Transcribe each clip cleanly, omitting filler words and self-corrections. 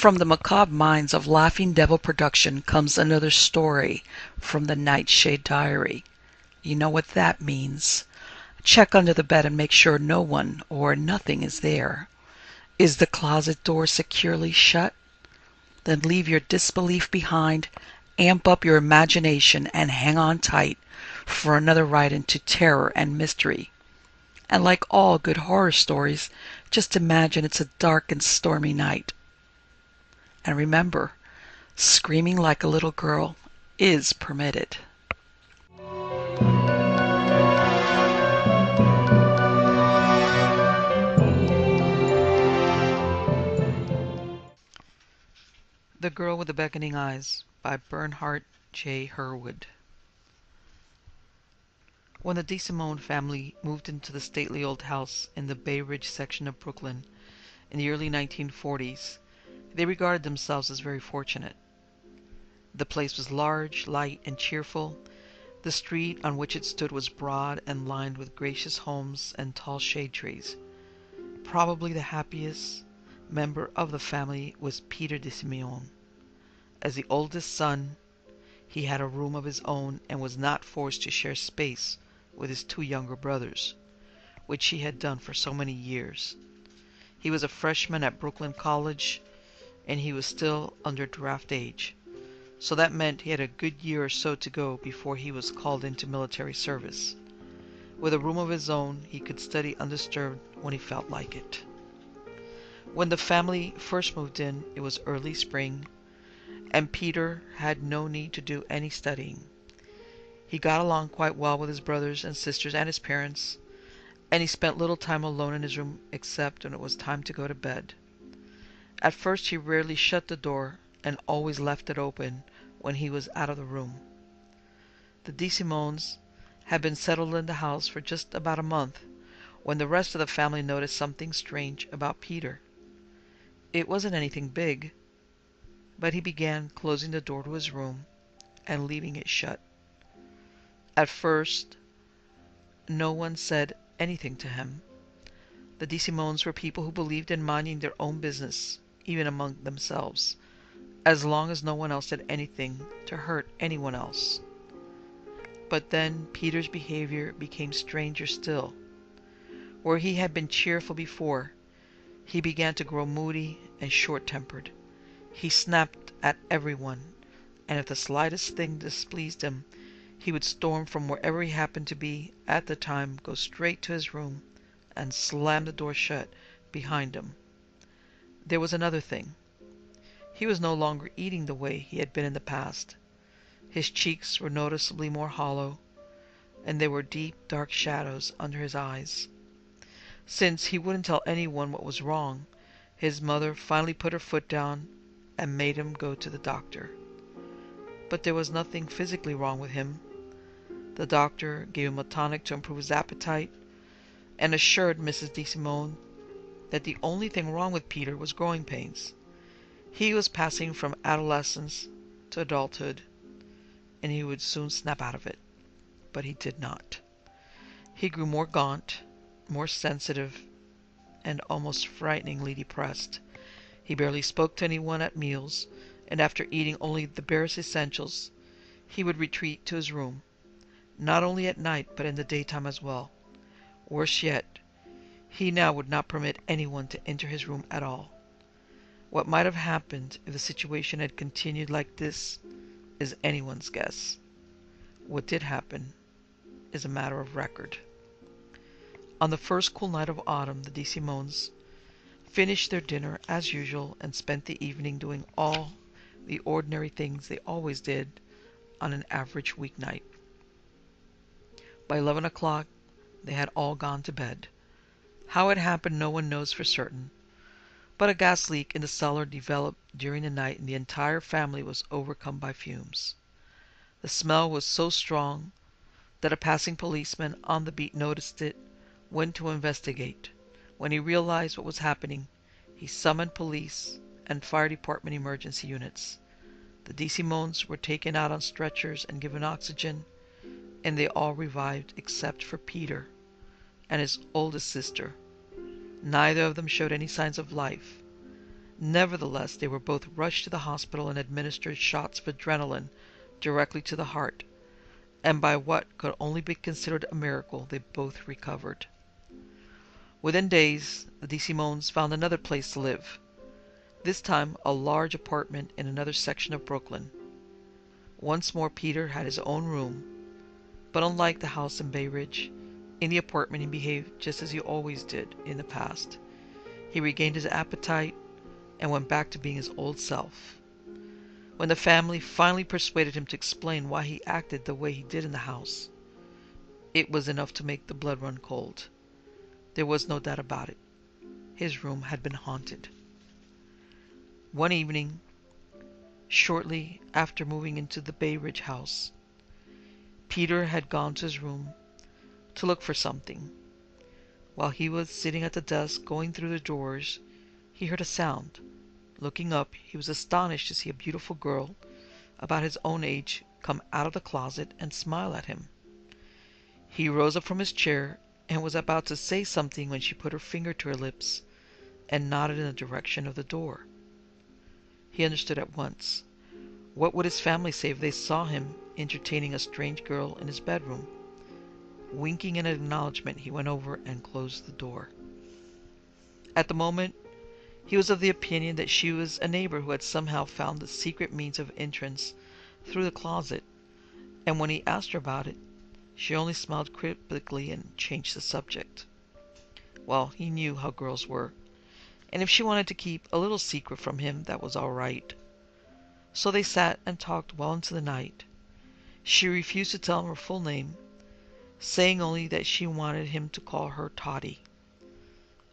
From the macabre minds of Laughing Devil Production comes another story from the Nightshade Diary. You know what that means. Check under the bed and make sure no one or nothing is there. Is the closet door securely shut? Then leave your disbelief behind, amp up your imagination, and hang on tight for another ride into terror and mystery. And like all good horror stories, just imagine it's a dark and stormy night. And remember, screaming like a little girl is permitted. The Girl with the Beckoning Eyes by Bernhardt J. Hurwood. When the DeSimone family moved into the stately old house in the Bay Ridge section of Brooklyn in the early 1940s, they regarded themselves as very fortunate. The place was large, light, and cheerful. The street on which it stood was broad and lined with gracious homes and tall shade trees. Probably the happiest member of the family was Peter DeSimone. As the oldest son, he had a room of his own and was not forced to share space with his two younger brothers, which he had done for so many years. He was a freshman at Brooklyn College, and he was still under draft age, so that meant he had a good year or so to go before he was called into military service. With a room of his own, he could study undisturbed when he felt like it. When the family first moved in, it was early spring, and Peter had no need to do any studying. He got along quite well with his brothers and sisters and his parents, and he spent little time alone in his room except when it was time to go to bed. At first he rarely shut the door and always left it open when he was out of the room. The DeSimones had been settled in the house for just about a month when the rest of the family noticed something strange about Peter. It wasn't anything big, but he began closing the door to his room and leaving it shut. At first, no one said anything to him. The DeSimones were people who believed in minding their own business, even among themselves, as long as no one else did anything to hurt anyone else. But then Peter's behavior became stranger still. Where he had been cheerful before, he began to grow moody and short-tempered. He snapped at everyone, and if the slightest thing displeased him, he would storm from wherever he happened to be at the time, go straight to his room, and slam the door shut behind him. There was another thing. He was no longer eating the way he had been in the past. His cheeks were noticeably more hollow, and there were deep, dark shadows under his eyes. Since he wouldn't tell anyone what was wrong, his mother finally put her foot down and made him go to the doctor. But there was nothing physically wrong with him. The doctor gave him a tonic to improve his appetite and assured Mrs. DeSimone that the only thing wrong with Peter was growing pains. He was passing from adolescence to adulthood, and he would soon snap out of it. But he did not. He grew more gaunt, more sensitive, and almost frighteningly depressed. He barely spoke to anyone at meals, and after eating only the barest essentials, he would retreat to his room, not only at night but in the daytime as well. Worse yet, he now would not permit anyone to enter his room at all. What might have happened if the situation had continued like this is anyone's guess. What did happen is a matter of record. On the first cool night of autumn, the DeSimones finished their dinner as usual and spent the evening doing all the ordinary things they always did on an average weeknight. By 11 o'clock, they had all gone to bed. How it happened no one knows for certain, but a gas leak in the cellar developed during the night and the entire family was overcome by fumes. The smell was so strong that a passing policeman on the beat noticed it, went to investigate. When he realized what was happening, he summoned police and fire department emergency units. The DeSimones were taken out on stretchers and given oxygen, and they all revived except for Peter and his oldest sister. Neither of them showed any signs of life, Nevertheless, they were both rushed to the hospital and administered shots of adrenaline directly to the heart, and by what could only be considered a miracle, they both recovered. Within days, the DeSimones found another place to live, this time a large apartment in another section of Brooklyn. Once more Peter had his own room, but unlike the house in Bay Ridge, in the apartment he behaved just as he always did in the past. He regained his appetite and went back to being his old self. When the family finally persuaded him to explain why he acted the way he did in the house, it was enough to make the blood run cold. There was no doubt about it. His room had been haunted. One evening, shortly after moving into the Bay Ridge house, Peter had gone to his room to look for something. While he was sitting at the desk going through the drawers, he heard a sound. Looking up, he was astonished to see a beautiful girl about his own age come out of the closet and smile at him. He rose up from his chair and was about to say something when she put her finger to her lips and nodded in the direction of the door. He understood at once. What would his family say if they saw him entertaining a strange girl in his bedroom? Winking in acknowledgement, he went over and closed the door. At the moment, he was of the opinion that she was a neighbor who had somehow found the secret means of entrance through the closet, and when he asked her about it, she only smiled cryptically and changed the subject. Well, he knew how girls were, and if she wanted to keep a little secret from him, that was all right. So they sat and talked well into the night. She refused to tell him her full name, saying only that she wanted him to call her Toddy.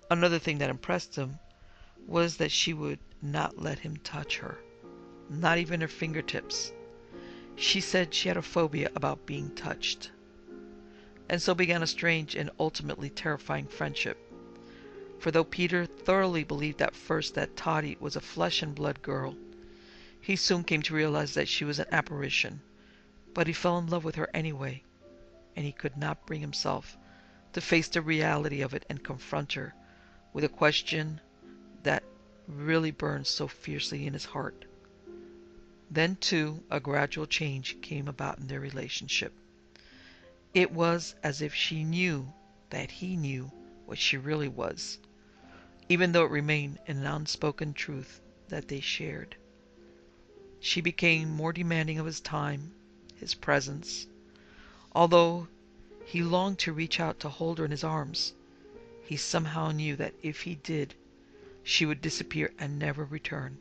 Another thing that impressed him was that she would not let him touch her, not even her fingertips. She said she had a phobia about being touched. And so began a strange and ultimately terrifying friendship. For though Peter thoroughly believed at first that Toddy was a flesh and blood girl, he soon came to realize that she was an apparition. But he fell in love with her anyway, and he could not bring himself to face the reality of it and confront her with a question that really burned so fiercely in his heart. Then, too, a gradual change came about in their relationship. It was as if she knew that he knew what she really was, even though it remained an unspoken truth that they shared. She became more demanding of his time, his presence. Although he longed to reach out to hold her in his arms, he somehow knew that if he did, she would disappear and never return.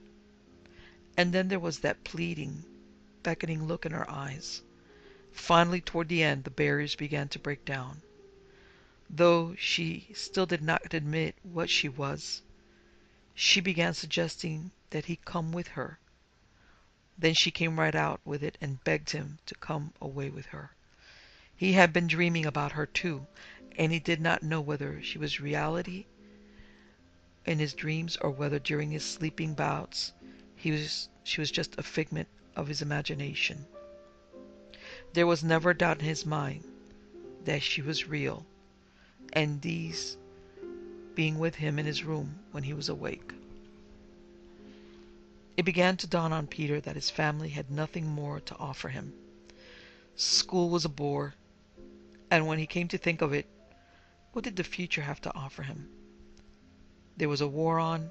And then there was that pleading, beckoning look in her eyes. Finally, toward the end, the barriers began to break down. Though she still did not admit what she was, she began suggesting that he come with her. Then she came right out with it and begged him to come away with her. He had been dreaming about her too, and he did not know whether she was reality in his dreams or whether during his sleeping bouts she was just a figment of his imagination. There was never a doubt in his mind that she was real, and these being with him in his room when he was awake. It began to dawn on Peter that his family had nothing more to offer him. School was a bore, and when he came to think of it, what did the future have to offer him? There was a war on.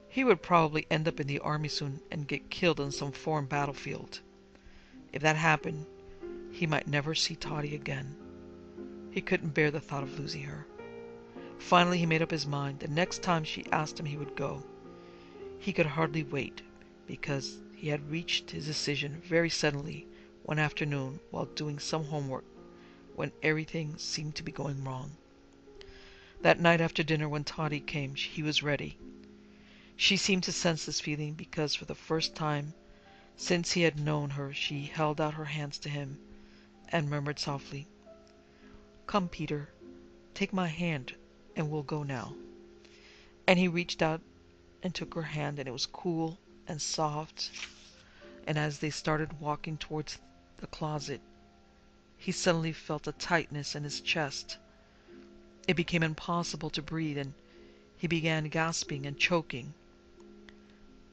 He would probably end up in the army soon and get killed on some foreign battlefield. If that happened, he might never see Toddy again. He couldn't bear the thought of losing her. Finally, he made up his mind. The next time she asked him, he would go. He could hardly wait, because he had reached his decision very suddenly one afternoon while doing some homework when everything seemed to be going wrong. That night after dinner when Toddy came, he was ready. She seemed to sense this feeling because for the first time since he had known her, she held out her hands to him and murmured softly, "Come, Peter, take my hand and we'll go now." And he reached out and took her hand, and it was cool and soft. And as they started walking towards the closet, he suddenly felt a tightness in his chest. It became impossible to breathe, and he began gasping and choking.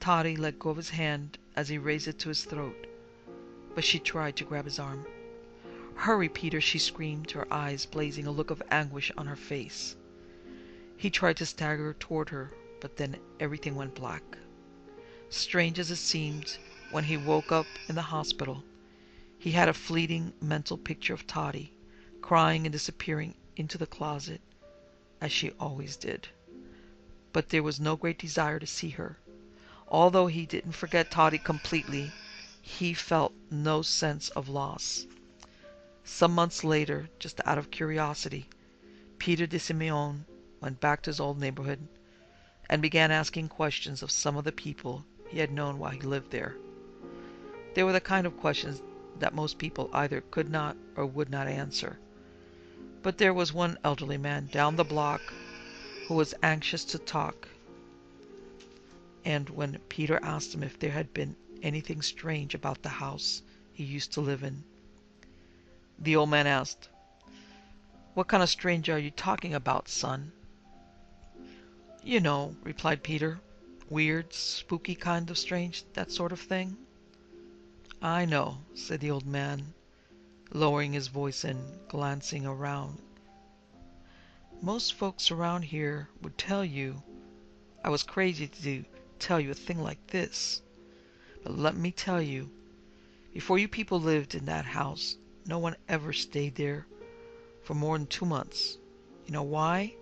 Toddy let go of his hand as he raised it to his throat, but she tried to grab his arm. "Hurry, Peter," she screamed, her eyes blazing, a look of anguish on her face. He tried to stagger toward her, but then everything went black. Strange as it seemed, when he woke up in the hospital, he had a fleeting mental picture of Toddy, crying and disappearing into the closet, as she always did. But there was no great desire to see her. Although he didn't forget Toddy completely, he felt no sense of loss. Some months later, just out of curiosity, Peter de Simeon went back to his old neighborhood and began asking questions of some of the people he had known while he lived there. They were the kind of questions that most people either could not or would not answer. But there was one elderly man down the block who was anxious to talk, and when Peter asked him if there had been anything strange about the house he used to live in, the old man asked, "What kind of strange are you talking about, son?" "You know," replied Peter. "Weird, spooky kind of strange, that sort of thing." "I know," said the old man, lowering his voice and glancing around. "Most folks around here would tell you I was crazy to tell you a thing like this. But let me tell you, before you people lived in that house, no one ever stayed there for more than 2 months. You know why?"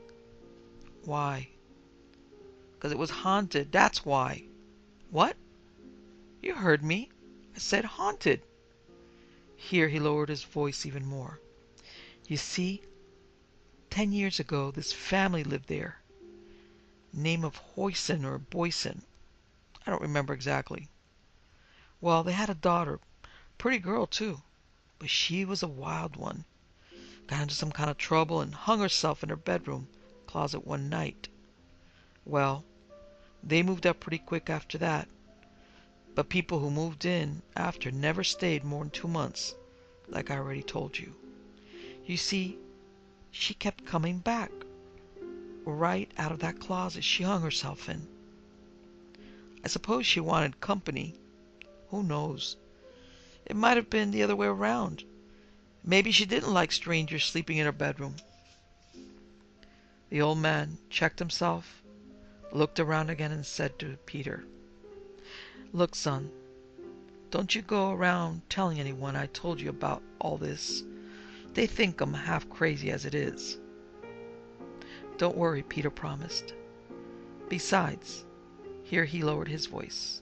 "Why?" "'Cause it was haunted, that's why." "What?" "You heard me. I said haunted." Here he lowered his voice even more. "You see, 10 years ago this family lived there. Name of Hoyson or Boyson. I don't remember exactly. Well, they had a daughter. Pretty girl, too. But she was a wild one. Got into some kind of trouble and hung herself in her bedroom closet one night. Well, they moved up pretty quick after that. But people who moved in after never stayed more than 2 months, like I already told you. You see, she kept coming back. Right out of that closet she hung herself in. I suppose she wanted company. Who knows? It might have been the other way around. Maybe she didn't like strangers sleeping in her bedroom." The old man checked himself, looked around again, and said to Peter, "Look, son, don't you go around telling anyone I told you about all this. They think I'm half crazy as it is." "Don't worry," Peter promised. "Besides," here he lowered his voice,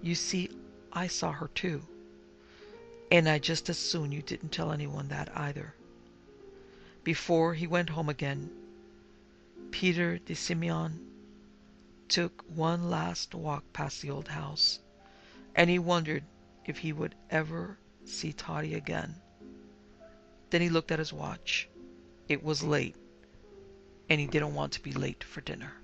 "you see, I saw her too. And I just as soon you didn't tell anyone that either." Before he went home again, Peter de Simeon took one last walk past the old house, and he wondered if he would ever see Toddy again. Then he looked at his watch. It was late, and he didn't want to be late for dinner.